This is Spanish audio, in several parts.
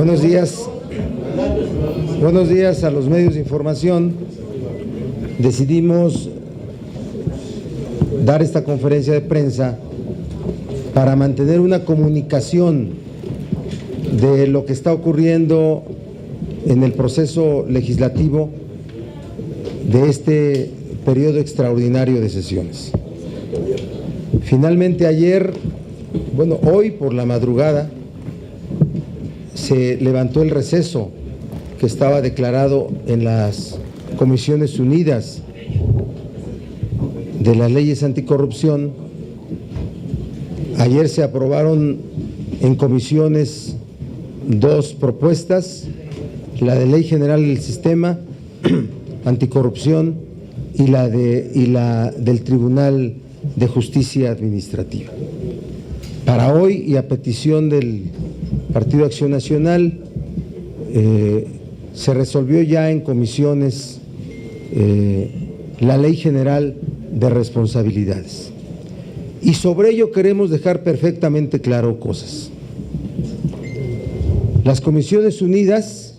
Buenos días a los medios de información. Decidimos dar esta conferencia de prensa para mantener una comunicación de lo que está ocurriendo en el proceso legislativo de este periodo extraordinario de sesiones. Finalmente hoy por la madrugada se levantó el receso que estaba declarado en las Comisiones Unidas de las leyes anticorrupción. Ayer se aprobaron en comisiones dos propuestas, la de Ley General del Sistema Anticorrupción y la del Tribunal de Justicia Administrativa. Para hoy, y a petición del Partido Acción Nacional, se resolvió ya en comisiones la Ley General de Responsabilidades. Y sobre ello queremos dejar perfectamente claro cosas. Las Comisiones Unidas,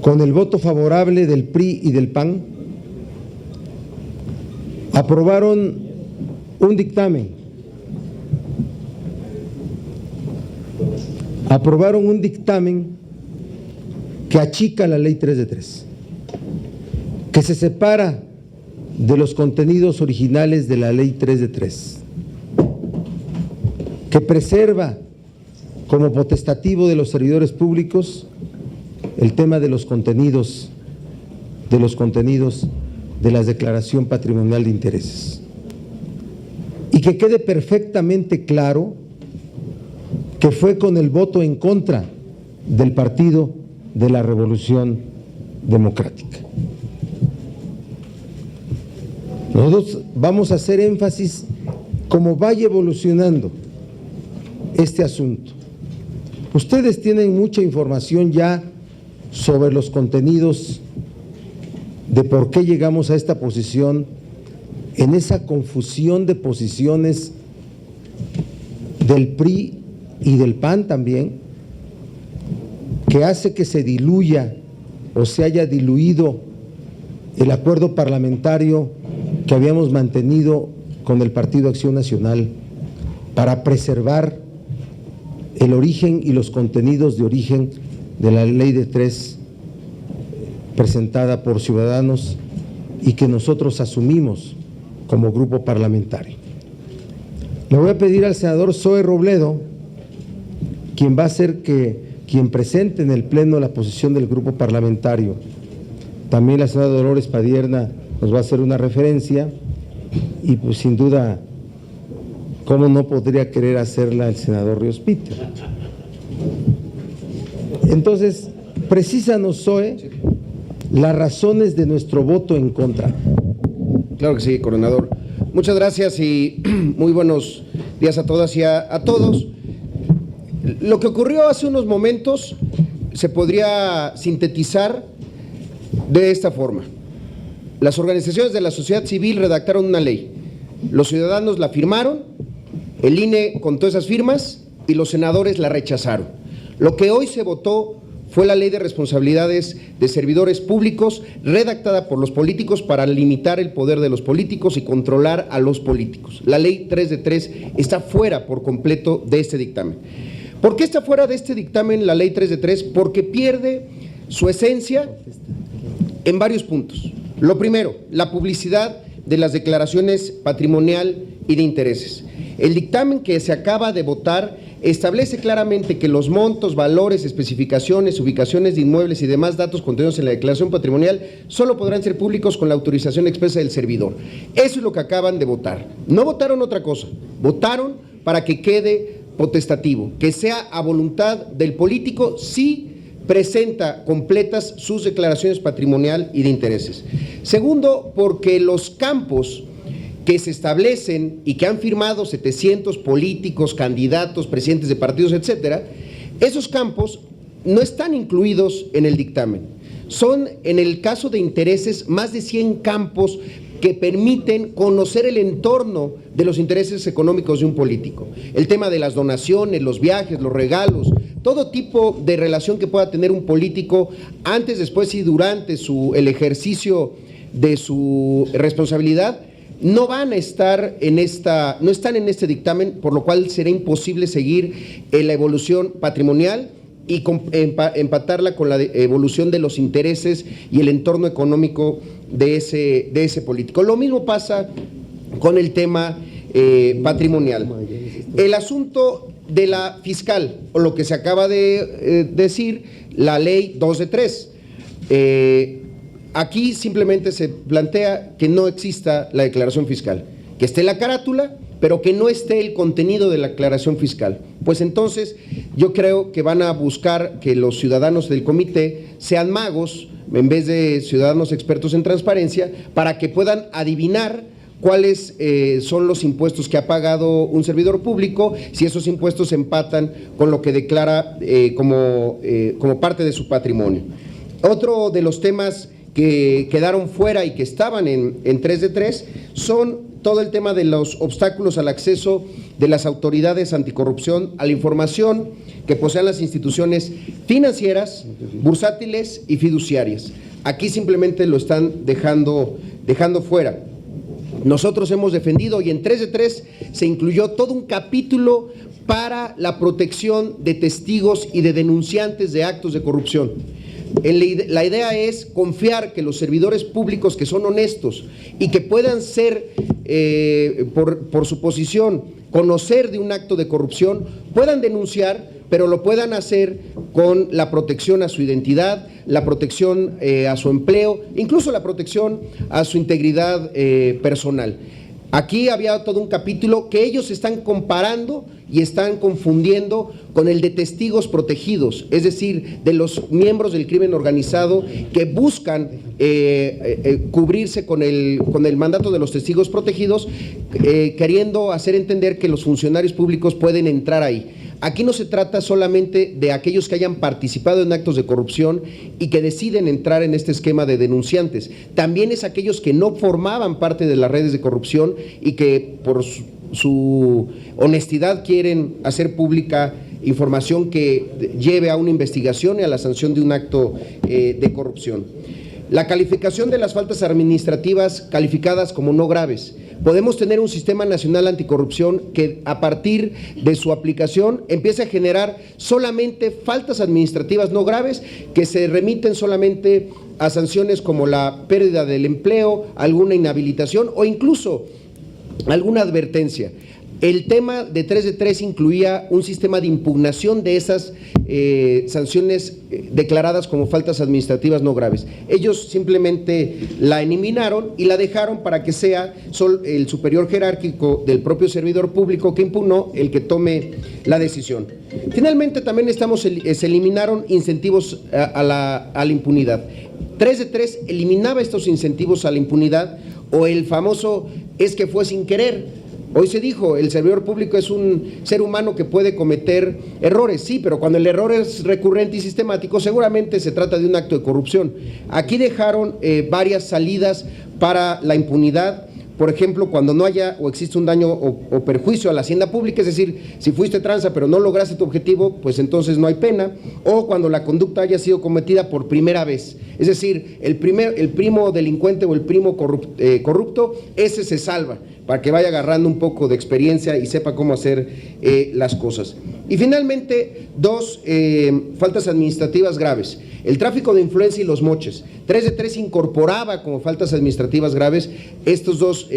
con el voto favorable del PRI y del PAN, aprobaron un dictamen. Aprobaron un dictamen que achica la Ley 3 de 3, que se separa de los contenidos originales de la Ley 3 de 3, que preserva como potestativo de los servidores públicos el tema de los contenidos de la declaración patrimonial de intereses, y que quede perfectamente claro que fue con el voto en contra del Partido de la Revolución Democrática. Nosotros vamos a hacer énfasis cómo vaya evolucionando este asunto. Ustedes tienen mucha información ya sobre los contenidos de por qué llegamos a esta posición, en esa confusión de posiciones del PRI y del PAN también, que hace que se diluya o se haya diluido el acuerdo parlamentario que habíamos mantenido con el Partido Acción Nacional para preservar el origen y los contenidos de origen de la Ley de 3 presentada por Ciudadanos y que nosotros asumimos como grupo parlamentario. Le voy a pedir al senador Zoe Robledo, quien va a ser quien presente en el Pleno la posición del grupo parlamentario. También la senadora Dolores Padierna nos va a hacer una referencia y pues sin duda, ¿cómo no podría querer hacerla el senador Ríos Peter? Entonces, precísanos, Zoe, las razones de nuestro voto en contra. Claro que sí, coordinador. Muchas gracias y muy buenos días a todas y a todos. Lo que ocurrió hace unos momentos se podría sintetizar de esta forma. Las organizaciones de la sociedad civil redactaron una ley, los ciudadanos la firmaron, el INE contó esas firmas y los senadores la rechazaron. Lo que hoy se votó fue la Ley de Responsabilidades de Servidores Públicos, redactada por los políticos para limitar el poder de los políticos y controlar a los políticos. La Ley 3 de 3 está fuera por completo de este dictamen. ¿Por qué está fuera de este dictamen la Ley 3 de 3? Porque pierde su esencia en varios puntos. Lo primero, la publicidad de las declaraciones patrimonial y de intereses. El dictamen que se acaba de votar establece claramente que los montos, valores, especificaciones, ubicaciones de inmuebles y demás datos contenidos en la declaración patrimonial solo podrán ser públicos con la autorización expresa del servidor. Eso es lo que acaban de votar. No votaron otra cosa, votaron para que quede potestativo, que sea a voluntad del político si presenta completas sus declaraciones patrimonial y de intereses. Segundo, porque los campos que se establecen y que han firmado 700 políticos, candidatos, presidentes de partidos, etcétera, esos campos no están incluidos en el dictamen. Son, en el caso de intereses, más de 100 campos que permiten conocer el entorno de los intereses económicos de un político. El tema de las donaciones, los viajes, los regalos, todo tipo de relación que pueda tener un político antes, después y durante el ejercicio de su responsabilidad, no van a estar no están en este dictamen, por lo cual será imposible seguir la evolución patrimonial y empatarla con la evolución de los intereses y el entorno económico de ese político. Lo mismo pasa con el tema patrimonial. El asunto de la fiscal, o lo que se acaba de decir, la ley 2 de 3. Aquí simplemente se plantea que no exista la declaración fiscal, que esté la carátula, pero que no esté el contenido de la declaración fiscal. Pues entonces yo creo que van a buscar que los ciudadanos del comité sean magos en vez de ciudadanos expertos en transparencia, para que puedan adivinar cuáles son los impuestos que ha pagado un servidor público, si esos impuestos empatan con lo que declara como parte de su patrimonio. Otro de los temas que quedaron fuera y que estaban en 3 de 3 son todo el tema de los obstáculos al acceso de las autoridades anticorrupción a la información que posean las instituciones financieras, bursátiles y fiduciarias. Aquí simplemente lo están dejando fuera. Nosotros hemos defendido, y en 3 de 3 se incluyó todo un capítulo para la protección de testigos y de denunciantes de actos de corrupción. La idea es confiar que los servidores públicos que son honestos y que puedan ser, por su posición, conocer de un acto de corrupción, puedan denunciar, pero lo puedan hacer con la protección a su identidad, la protección a su empleo, incluso la protección a su integridad personal. Aquí había todo un capítulo que ellos están comparando y están confundiendo con el de testigos protegidos, es decir, de los miembros del crimen organizado que buscan cubrirse con el mandato de los testigos protegidos, queriendo hacer entender que los funcionarios públicos pueden entrar ahí. Aquí no se trata solamente de aquellos que hayan participado en actos de corrupción y que deciden entrar en este esquema de denunciantes. También es aquellos que no formaban parte de las redes de corrupción y que por su honestidad quieren hacer pública información que lleve a una investigación y a la sanción de un acto de corrupción. La calificación de las faltas administrativas calificadas como no graves. Podemos tener un sistema nacional anticorrupción que a partir de su aplicación empiece a generar solamente faltas administrativas no graves que se remiten solamente a sanciones como la pérdida del empleo, alguna inhabilitación o incluso alguna advertencia. El tema de 3 de 3 incluía un sistema de impugnación de esas sanciones declaradas como faltas administrativas no graves. Ellos simplemente la eliminaron y la dejaron para que sea el superior jerárquico del propio servidor público que impugnó el que tome la decisión. Finalmente también se eliminaron incentivos a la impunidad. 3 de 3 eliminaba estos incentivos a la impunidad, o el famoso es que fue sin querer. Hoy se dijo, el servidor público es un ser humano que puede cometer errores, sí, pero cuando el error es recurrente y sistemático, seguramente se trata de un acto de corrupción. Aquí dejaron varias salidas para la impunidad. Por ejemplo, cuando no haya o existe un daño o perjuicio a la hacienda pública, es decir, si fuiste tranza pero no lograste tu objetivo, pues entonces no hay pena, o cuando la conducta haya sido cometida por primera vez, es decir, el primo delincuente o el primo corrupto, ese se salva, para que vaya agarrando un poco de experiencia y sepa cómo hacer las cosas. Y finalmente, dos faltas administrativas graves. El tráfico de influencia y los moches. 3 de 3 incorporaba como faltas administrativas graves estos dos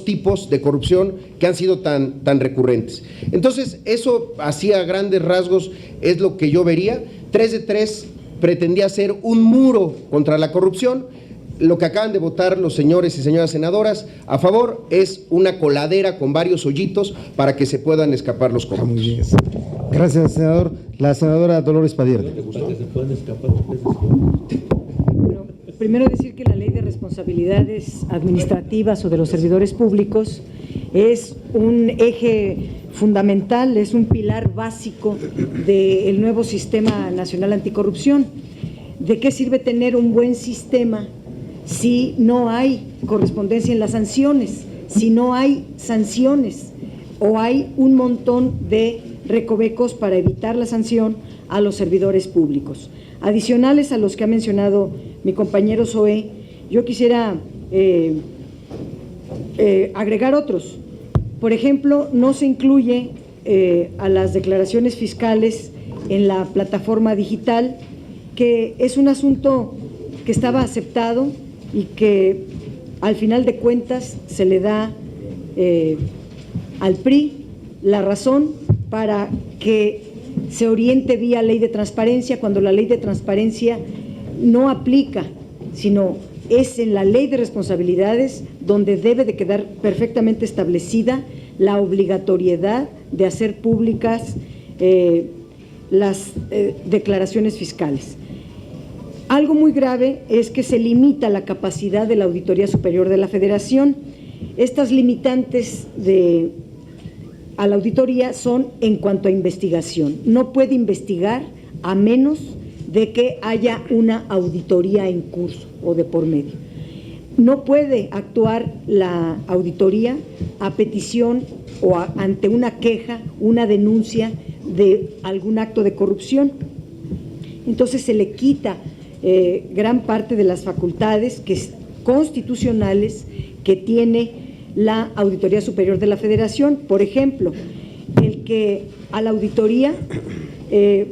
tipos de corrupción que han sido tan recurrentes. Entonces, eso hacía grandes rasgos, es lo que yo vería. 3 de 3 pretendía ser un muro contra la corrupción. Lo que acaban de votar los señores y señoras senadoras a favor es una coladera con varios hoyitos para que se puedan escapar los corruptos. Muy bien. Gracias, senador. La senadora Dolores Padierna. Bueno, primero decir que la ley de responsabilidades administrativas o de los servidores públicos es un eje fundamental, es un pilar básico del nuevo Sistema Nacional Anticorrupción. ¿De qué sirve tener un buen sistema si no hay correspondencia en las sanciones, si no hay sanciones o hay un montón de recovecos para evitar la sanción a los servidores públicos. Adicionales a los que ha mencionado mi compañero Zoé, yo quisiera agregar otros. Por ejemplo, no se incluye a las declaraciones fiscales en la plataforma digital, que es un asunto que estaba aceptado y que al final de cuentas se le da al PRI la razón para que se oriente vía ley de transparencia, cuando la ley de transparencia no aplica, sino es en la ley de responsabilidades donde debe de quedar perfectamente establecida la obligatoriedad de hacer públicas las declaraciones fiscales. Algo muy grave es que se limita la capacidad de la Auditoría Superior de la Federación. Estas limitantes a la auditoría son en cuanto a investigación. No puede investigar a menos de que haya una auditoría en curso o de por medio. No puede actuar la auditoría a petición o ante una queja, una denuncia de algún acto de corrupción. Entonces se le quita gran parte de las facultades constitucionales que tiene la Auditoría Superior de la Federación. Por ejemplo, el que a la auditoría es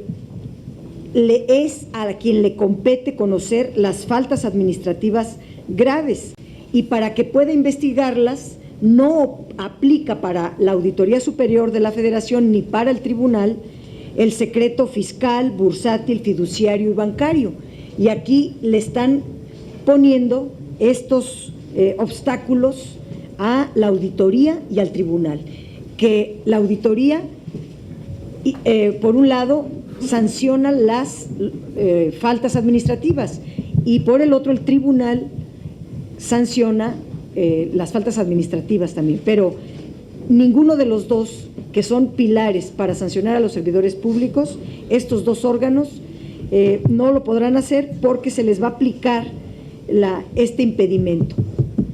a quien le compete conocer las faltas administrativas graves, y para que pueda investigarlas no aplica para la Auditoría Superior de la Federación ni para el tribunal el secreto fiscal, bursátil, fiduciario y bancario. Y aquí le están poniendo estos obstáculos a la auditoría y al tribunal, que la auditoría por un lado sanciona las faltas administrativas y por el otro el tribunal sanciona las faltas administrativas también, pero ninguno de los dos, que son pilares para sancionar a los servidores públicos, estos dos órganos no lo podrán hacer porque se les va a aplicar este impedimento.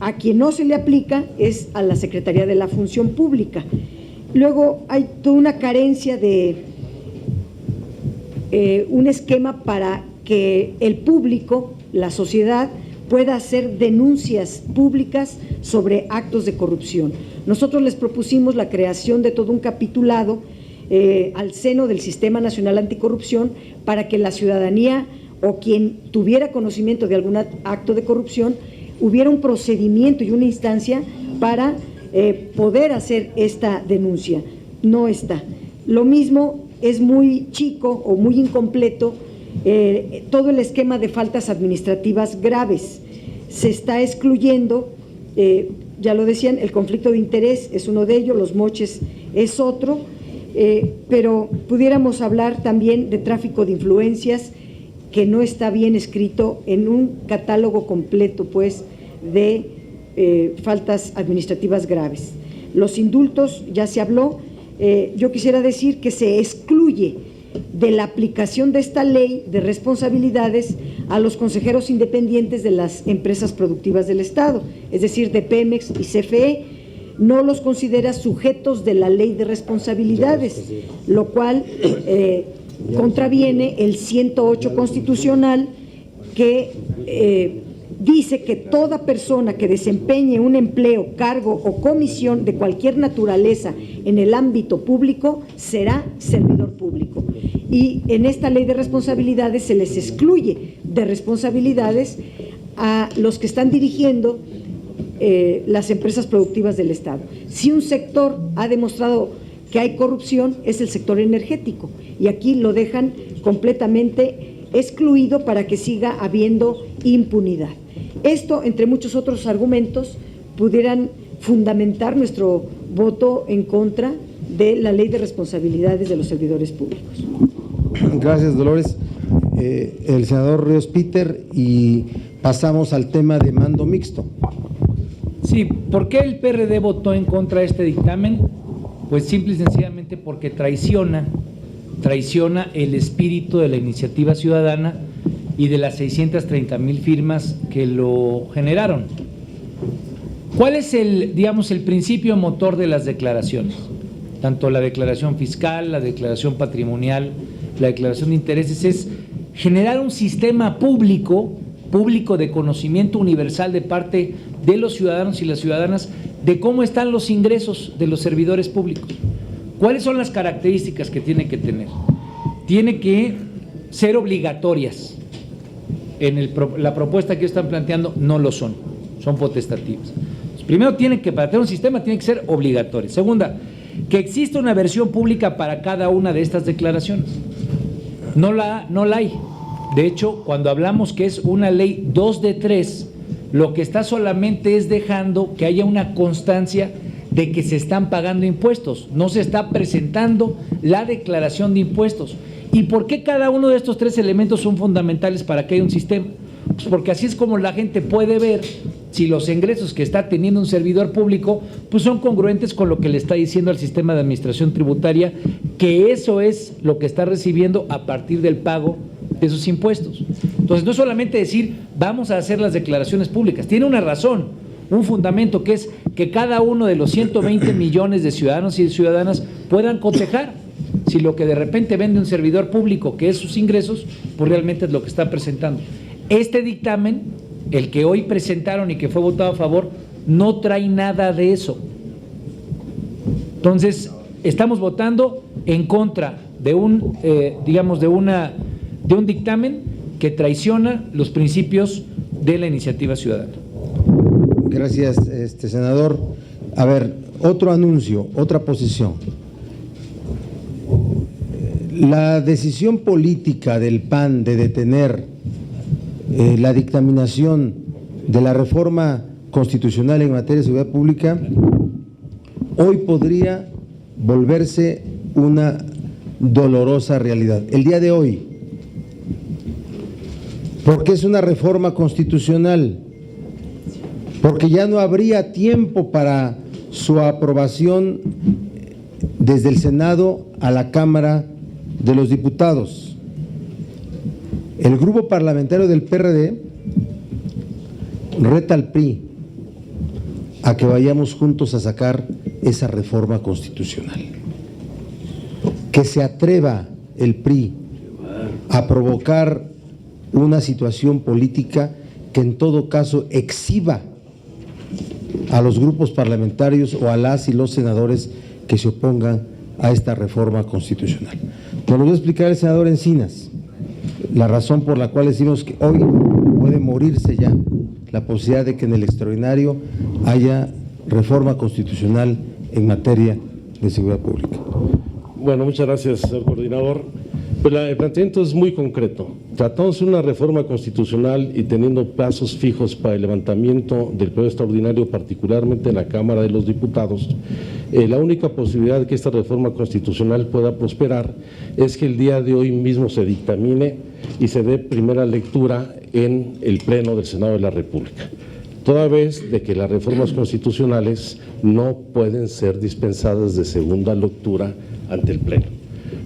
A quien no se le aplica es a la Secretaría de la Función Pública. Luego hay toda una carencia de un esquema para que el público, la sociedad, pueda hacer denuncias públicas sobre actos de corrupción. Nosotros les propusimos la creación de todo un capitulado al seno del Sistema Nacional Anticorrupción para que la ciudadanía o quien tuviera conocimiento de algún acto de corrupción hubiera un procedimiento y una instancia para poder hacer esta denuncia. No está. Lo mismo, es muy chico o muy incompleto todo el esquema de faltas administrativas graves. Se está excluyendo, ya lo decían, el conflicto de interés es uno de ellos, los moches es otro, pero pudiéramos hablar también de tráfico de influencias, que no está bien escrito en un catálogo completo, pues, de faltas administrativas graves. Los indultos, ya se habló. Yo quisiera decir que se excluye de la aplicación de esta ley de responsabilidades a los consejeros independientes de las empresas productivas del Estado, es decir, de Pemex y CFE. No los considera sujetos de la ley de responsabilidades, lo cual contraviene el 108 constitucional, que dice que toda persona que desempeñe un empleo, cargo o comisión de cualquier naturaleza en el ámbito público será servidor público. Y en esta ley de responsabilidades se les excluye de responsabilidades a los que están dirigiendo las empresas productivas del Estado. Si un sector ha demostrado que hay corrupción, es el sector energético, y aquí lo dejan completamente excluido para que siga habiendo impunidad. Esto, entre muchos otros argumentos, pudieran fundamentar nuestro voto en contra de la ley de responsabilidades de los servidores públicos. Gracias, Dolores. El senador Ríos Peter, y pasamos al tema de mando mixto. Sí, ¿por qué el PRD votó en contra de este dictamen? Pues simple y sencillamente porque traiciona el espíritu de la iniciativa ciudadana, y de las 630,000 firmas que lo generaron. ¿Cuál es el principio motor de las declaraciones? Tanto la declaración fiscal, la declaración patrimonial, la declaración de intereses, es generar un sistema público de conocimiento universal de parte de los ciudadanos y las ciudadanas de cómo están los ingresos de los servidores públicos. ¿Cuáles son las características que tiene que tener? Tiene que ser obligatorias. La propuesta que están planteando no lo son potestativas. Primero, para tener un sistema tiene que ser obligatorio. Segunda, que exista una versión pública para cada una de estas declaraciones. No la hay. De hecho, cuando hablamos que es una ley 2 de 3, lo que está solamente es dejando que haya una constancia de que se están pagando impuestos. No se está presentando la declaración de impuestos. ¿Y por qué cada uno de estos 3 elementos son fundamentales para que haya un sistema? Pues porque así es como la gente puede ver si los ingresos que está teniendo un servidor público pues son congruentes con lo que le está diciendo al sistema de administración tributaria, que eso es lo que está recibiendo a partir del pago de sus impuestos. Entonces, no es solamente decir vamos a hacer las declaraciones públicas, tiene una razón, un fundamento, que es que cada uno de los 120 millones de ciudadanos y de ciudadanas puedan cotejar si lo que de repente vende un servidor público, que es sus ingresos, pues realmente es lo que está presentando. Este dictamen, el que hoy presentaron y que fue votado a favor, no trae nada de eso. Entonces, estamos votando en contra de un dictamen que traiciona los principios de la iniciativa ciudadana. Gracias, senador. A ver, otro anuncio, otra posición. La decisión política del PAN de detener la dictaminación de la reforma constitucional en materia de seguridad pública hoy podría volverse una dolorosa realidad. El día de hoy, porque es una reforma constitucional, porque ya no habría tiempo para su aprobación desde el Senado a la Cámara de los Diputados. El grupo parlamentario del PRD reta al PRI a que vayamos juntos a sacar esa reforma constitucional. Que se atreva el PRI a provocar una situación política que en todo caso exhiba a los grupos parlamentarios o a las y los senadores que se opongan a esta reforma constitucional. Nos lo va a explicar el senador Encinas, la razón por la cual decimos que hoy puede morirse ya la posibilidad de que en el extraordinario haya reforma constitucional en materia de seguridad pública. Bueno, muchas gracias, señor coordinador. Pues el planteamiento es muy concreto. Tratándose de una reforma constitucional y teniendo plazos fijos para el levantamiento del periodo extraordinario, particularmente en la Cámara de los Diputados, la única posibilidad de que esta reforma constitucional pueda prosperar es que el día de hoy mismo se dictamine y se dé primera lectura en el Pleno del Senado de la República, toda vez de que las reformas constitucionales no pueden ser dispensadas de segunda lectura ante el Pleno.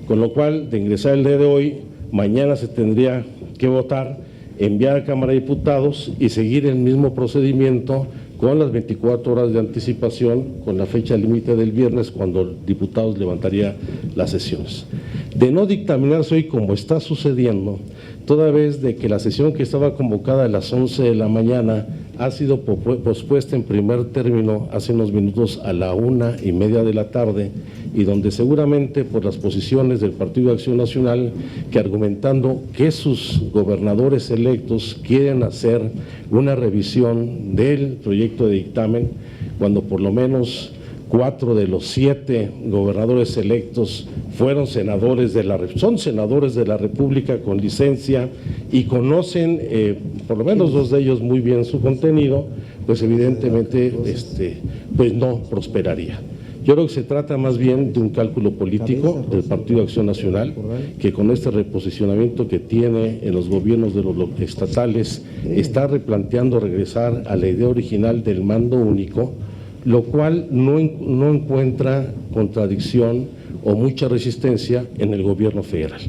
Con lo cual, de ingresar el día de hoy, mañana se tendría que votar, enviar a Cámara de Diputados y seguir el mismo procedimiento con las 24 horas de anticipación, con la fecha límite del viernes, cuando diputados levantaría las sesiones. De no dictaminarse hoy como está sucediendo, toda vez de que la sesión que estaba convocada a las 11 de la mañana ha sido pospuesta en primer término hace unos minutos a la 1:30 de la tarde, y donde seguramente por las posiciones del Partido de Acción Nacional, que argumentando que sus gobernadores electos quieren hacer una revisión del proyecto de dictamen, cuando por lo menos 4 de los 7 gobernadores electos son senadores de la República con licencia y conocen, por lo menos 2 de ellos, muy bien su contenido, pues evidentemente pues no prosperaría. Yo creo que se trata más bien de un cálculo político del Partido de Acción Nacional, que con este reposicionamiento que tiene en los gobiernos de los estatales está replanteando regresar a la idea original del mando único, lo cual no encuentra contradicción o mucha resistencia en el gobierno federal.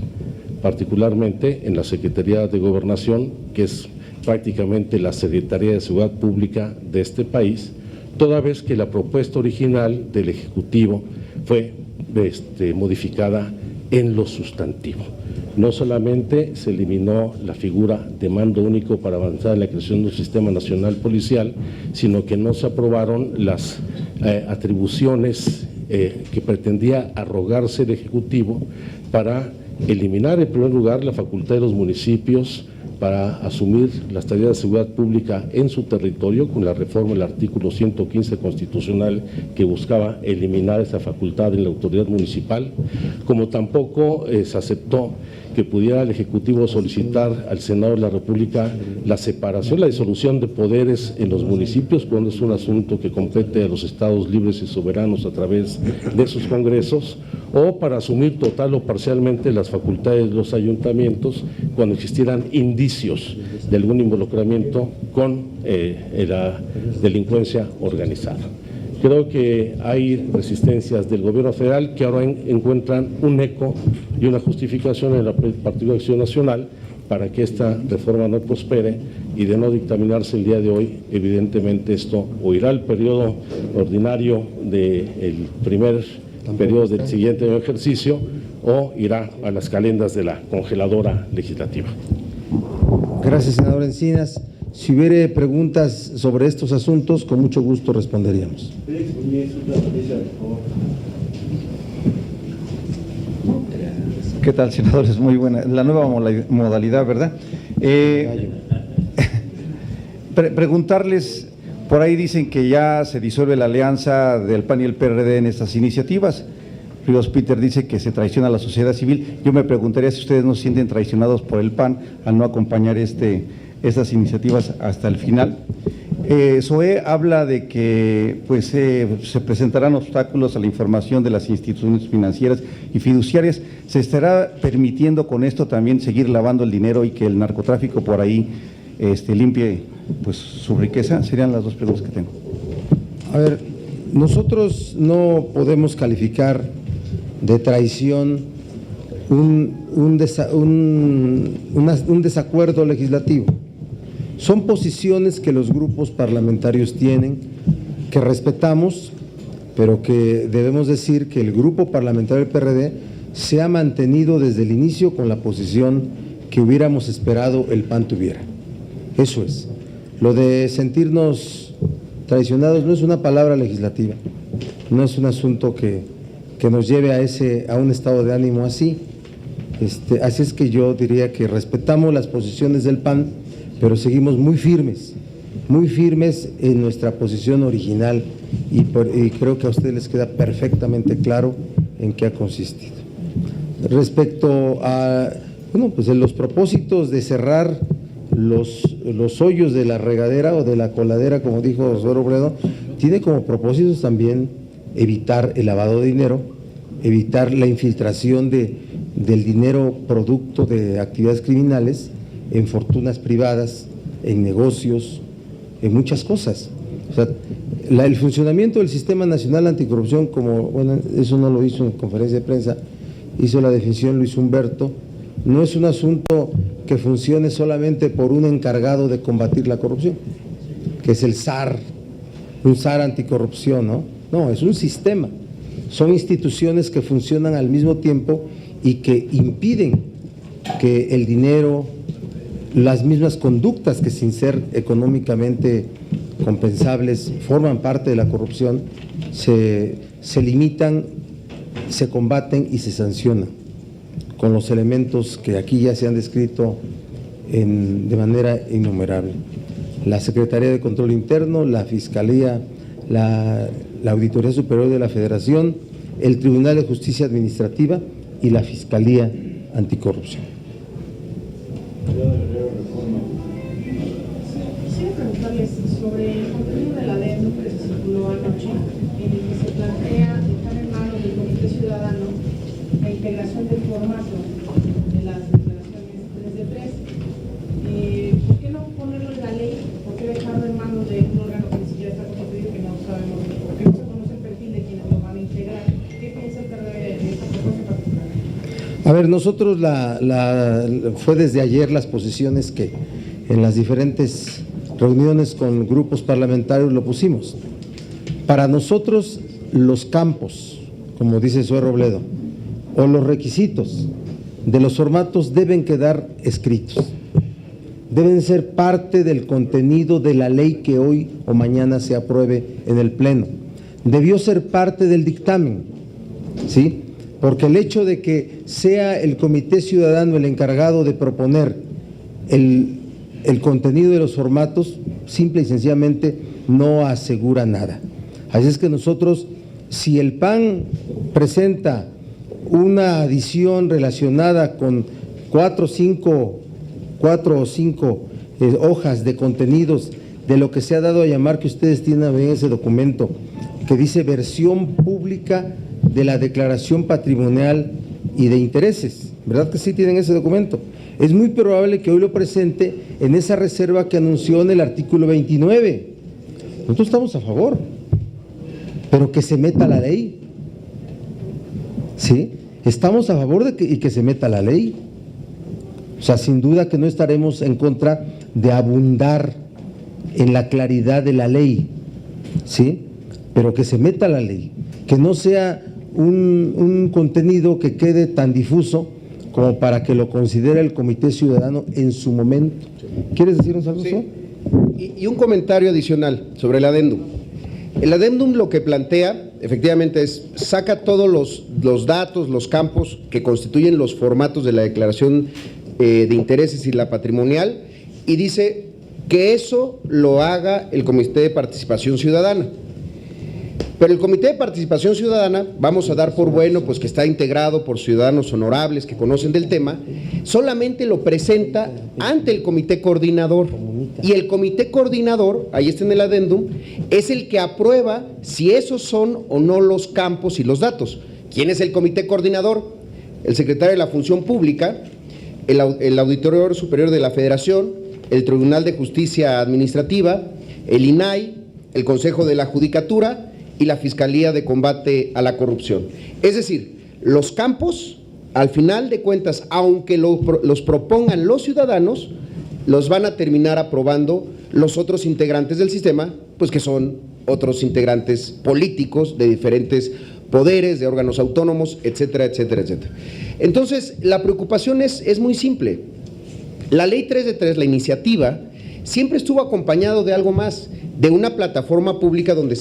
particularmente en la Secretaría de Gobernación, que es prácticamente la Secretaría de Seguridad Pública de este país, toda vez que la propuesta original del Ejecutivo fue modificada en lo sustantivo. No solamente se eliminó la figura de mando único para avanzar en la creación de un sistema nacional policial, sino que no se aprobaron las atribuciones que pretendía arrogarse el Ejecutivo para eliminar en primer lugar la facultad de los municipios para asumir las tareas de seguridad pública en su territorio, con la reforma del artículo 115 constitucional que buscaba eliminar esa facultad en la autoridad municipal, como tampoco se aceptó que pudiera el Ejecutivo solicitar al Senado de la República la separación, la disolución de poderes en los municipios, cuando es un asunto que compete a los estados libres y soberanos a través de sus congresos, o para asumir total o parcialmente las facultades de los ayuntamientos cuando existieran indicios de algún involucramiento con la delincuencia organizada. Creo que hay resistencias del gobierno federal que ahora encuentran un eco y una justificación en el Partido de Acción Nacional para que esta reforma no prospere, y de no dictaminarse el día de hoy, evidentemente esto o irá al periodo ordinario del primer periodo del siguiente ejercicio o irá a las calendas de la congeladora legislativa. Gracias, senador Encinas. Si hubiere preguntas sobre estos asuntos, con mucho gusto responderíamos. ¿Qué tal, senadores? Muy buena. La nueva modalidad, ¿verdad? Preguntarles, por ahí dicen que ya se disuelve la alianza del PAN y el PRD en estas iniciativas. Ríos Peter dice que se traiciona a la sociedad civil. Yo me preguntaría si ustedes no se sienten traicionados por el PAN al no acompañar estas iniciativas hasta el final. SOE habla de que pues, se presentarán obstáculos a la información de las instituciones financieras y fiduciarias. ¿Se estará permitiendo con esto también seguir lavando el dinero y que el narcotráfico por ahí limpie pues, su riqueza? Serían las dos preguntas que tengo. A ver, nosotros no podemos calificar de traición un desacuerdo legislativo. Son posiciones que los grupos parlamentarios tienen, que respetamos, pero que debemos decir que el grupo parlamentario del PRD se ha mantenido desde el inicio con la posición que hubiéramos esperado el PAN tuviera. Eso es. Lo de sentirnos traicionados no es una palabra legislativa, no es un asunto que nos lleve a un estado de ánimo así. Así es que yo diría que respetamos las posiciones del PAN, pero seguimos muy firmes en nuestra posición original y creo que a ustedes les queda perfectamente claro en qué ha consistido. Respecto a pues en los propósitos de cerrar los hoyos de la regadera o de la coladera, como dijo Osvaldo Obredo, tiene como propósitos también evitar el lavado de dinero, evitar la infiltración del dinero producto de actividades criminales en fortunas privadas, en negocios, en muchas cosas. O sea, el funcionamiento del Sistema Nacional Anticorrupción, eso no lo hizo en conferencia de prensa, hizo la definición Luis Humberto, no es un asunto que funcione solamente por un encargado de combatir la corrupción, que es el SAR, un SAR anticorrupción, ¿no? No, es un sistema, son instituciones que funcionan al mismo tiempo y que impiden que el dinero, las mismas conductas que sin ser económicamente compensables forman parte de la corrupción, se limitan, se combaten y se sancionan con los elementos que aquí ya se han descrito de manera innumerable. La Secretaría de Control Interno, la Fiscalía, la Auditoría Superior de la Federación, el Tribunal de Justicia Administrativa y la Fiscalía Anticorrupción. Quisiera preguntarles sobre el contenido de la adendum que se circuló anoche, en el que se plantea dejar en manos del Comité Ciudadano la integración del formato de las declaraciones 3 de 3. ¿Por qué no ponerlo en la ley? ¿Por qué dejarlo en manos de un órgano que ni siquiera está constituido, que no sabemos, porque no se conoce el perfil de quienes lo van a integrar? ¿Qué piensa el PRD de esta propuesta en particular? A ver, nosotros fue desde ayer las posiciones que en las diferentes reuniones con grupos parlamentarios lo pusimos. Para nosotros los campos, como dice Zoe Robledo, o los requisitos de los formatos deben quedar escritos, deben ser parte del contenido de la ley que hoy o mañana se apruebe en el Pleno. Debió ser parte del dictamen, ¿sí? Porque el hecho de que sea el Comité Ciudadano el encargado de proponer el contenido de los formatos, simple y sencillamente no asegura nada. Así es que nosotros, si el PAN presenta una adición relacionada con 4 o 5 hojas de contenidos de lo que se ha dado a llamar, que ustedes tienen en ese documento, que dice versión pública de la declaración patrimonial y de intereses, ¿verdad que sí tienen ese documento? Es muy probable que hoy lo presente en esa reserva que anunció en el artículo 29. Nosotros estamos a favor, pero que se meta la ley, ¿sí? Estamos a favor de que se meta la ley. O sea, sin duda que no estaremos en contra de abundar en la claridad de la ley, ¿sí? Pero que se meta la ley, que no sea un contenido que quede tan difuso como para que lo considere el Comité Ciudadano en su momento. ¿Quieres decirnos algo? Sí. Y un comentario adicional sobre el adendum. El adendum lo que plantea, efectivamente, es saca todos los datos, los campos que constituyen los formatos de la declaración de intereses y la patrimonial, y dice que eso lo haga el Comité de Participación Ciudadana. Pero el Comité de Participación Ciudadana, vamos a dar por bueno, pues que está integrado por ciudadanos honorables que conocen del tema, solamente lo presenta ante el Comité Coordinador. Y el Comité Coordinador, ahí está en el adendum, es el que aprueba si esos son o no los campos y los datos. ¿Quién es el Comité Coordinador? El secretario de la Función Pública, el Auditor Superior de la Federación, el Tribunal de Justicia Administrativa, el INAI, el Consejo de la Judicatura y la Fiscalía de Combate a la Corrupción. Es decir, los campos, al final de cuentas, aunque los propongan los ciudadanos, los van a terminar aprobando los otros integrantes del sistema, pues que son otros integrantes políticos de diferentes poderes, de órganos autónomos, etcétera, etcétera, etcétera. Entonces, la preocupación es muy simple. La Ley 3 de 3, la iniciativa, siempre estuvo acompañado de algo más, de una plataforma pública donde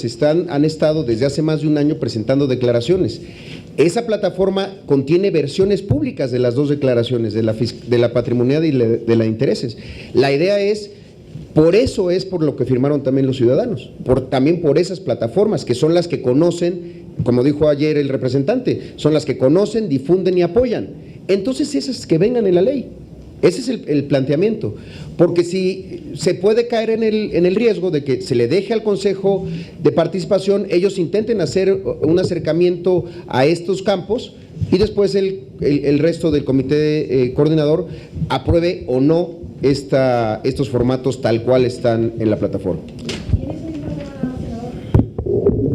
han estado desde hace más de un año presentando declaraciones. Esa plataforma contiene versiones públicas de las dos declaraciones, de la patrimonial y de la de intereses. La idea es, por eso es por lo que firmaron también los ciudadanos, también por esas plataformas, que son las que conocen, como dijo ayer el representante, son las que conocen, difunden y apoyan. Entonces esas que vengan en la ley. Ese es el planteamiento, porque si se puede caer en el riesgo de que se le deje al Consejo de Participación, ellos intenten hacer un acercamiento a estos campos y después el resto del Comité Coordinador apruebe o no estos formatos tal cual están en la plataforma. Y en ese mismo tema, senador,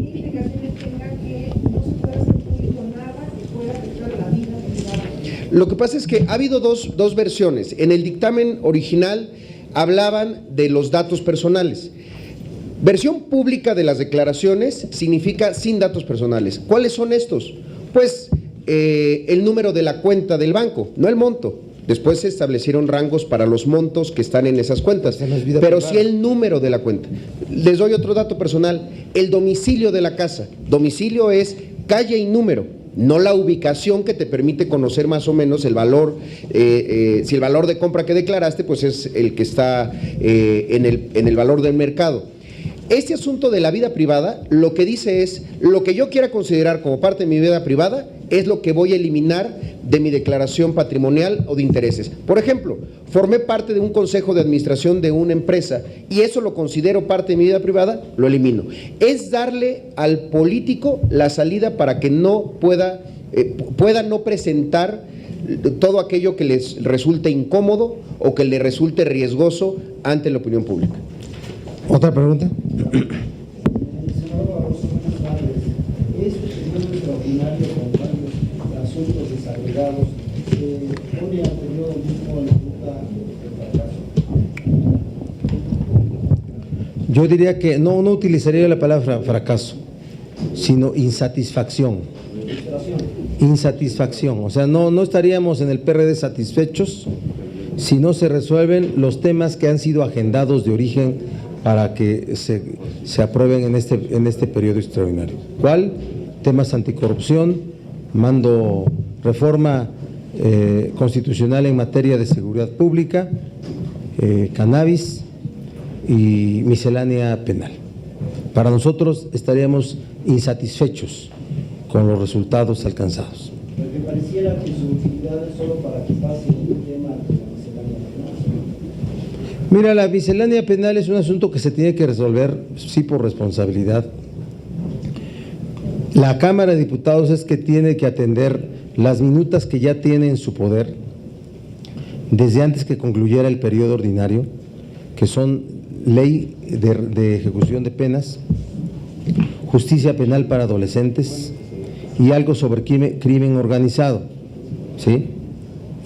¿qué implicaciones tenga que no se pueda hacer público nada que pueda afectar la vida privada? Lo que pasa es que ha habido dos versiones. En el dictamen original hablaban de los datos personales. Versión pública de las declaraciones significa sin datos personales. ¿Cuáles son estos? Pues el número de la cuenta del banco, no el monto. Después se establecieron rangos para los montos que están en esas cuentas, pero sí el número de la cuenta. Les doy otro dato personal, el domicilio de la casa. Domicilio es calle y número, no la ubicación que te permite conocer más o menos el valor, si el valor de compra que declaraste, pues es el que está en el valor del mercado. Este asunto de la vida privada, lo que dice es, lo que yo quiera considerar como parte de mi vida privada, es lo que voy a eliminar de mi declaración patrimonial o de intereses. Por ejemplo, formé parte de un consejo de administración de una empresa y eso lo considero parte de mi vida privada, lo elimino. Es darle al político la salida para que no pueda no presentar todo aquello que les resulte incómodo o que le resulte riesgoso ante la opinión pública. ¿Otra pregunta? Senador Barroso, buenas tardes. Este periodo extraordinario con varios asuntos desagregados pone al periodo mismo en ruta de fracaso. Yo diría que no utilizaría la palabra fracaso, sino insatisfacción. Insatisfacción, o sea, no estaríamos en el PRD satisfechos si no se resuelven los temas que han sido agendados de origen para que se aprueben en este periodo extraordinario. ¿Cuál? Temas anticorrupción, reforma constitucional en materia de seguridad pública, cannabis y miscelánea penal. Para nosotros estaríamos insatisfechos con los resultados alcanzados. Porque pareciera que su utilidad es solo para que pase el tema de la miscelánea penal. Mira, la miscelánea penal es un asunto que se tiene que resolver, sí, por responsabilidad. La Cámara de Diputados es que tiene que atender las minutas que ya tiene en su poder desde antes que concluyera el periodo ordinario, que son ley de ejecución de penas, justicia penal para adolescentes y algo sobre crimen organizado, ¿sí?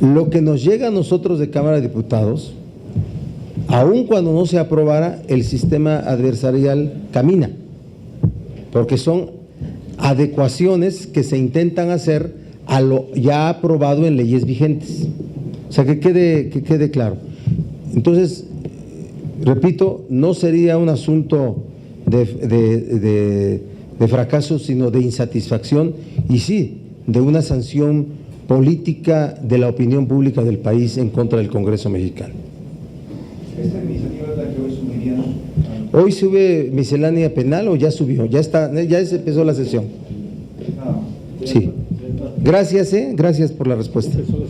Lo que nos llega a nosotros de Cámara de Diputados, aun cuando no se aprobara, el sistema adversarial camina, porque son adecuaciones que se intentan hacer a lo ya aprobado en leyes vigentes. O sea, que quede claro. Entonces, repito, no sería un asunto de fracaso, sino de insatisfacción y sí, de una sanción política de la opinión pública del país en contra del Congreso mexicano. ¿Esta iniciativa es la que hoy subirían? ¿Hoy sube miscelánea penal o ya subió? Ya se empezó la sesión. Sí. Gracias por la respuesta.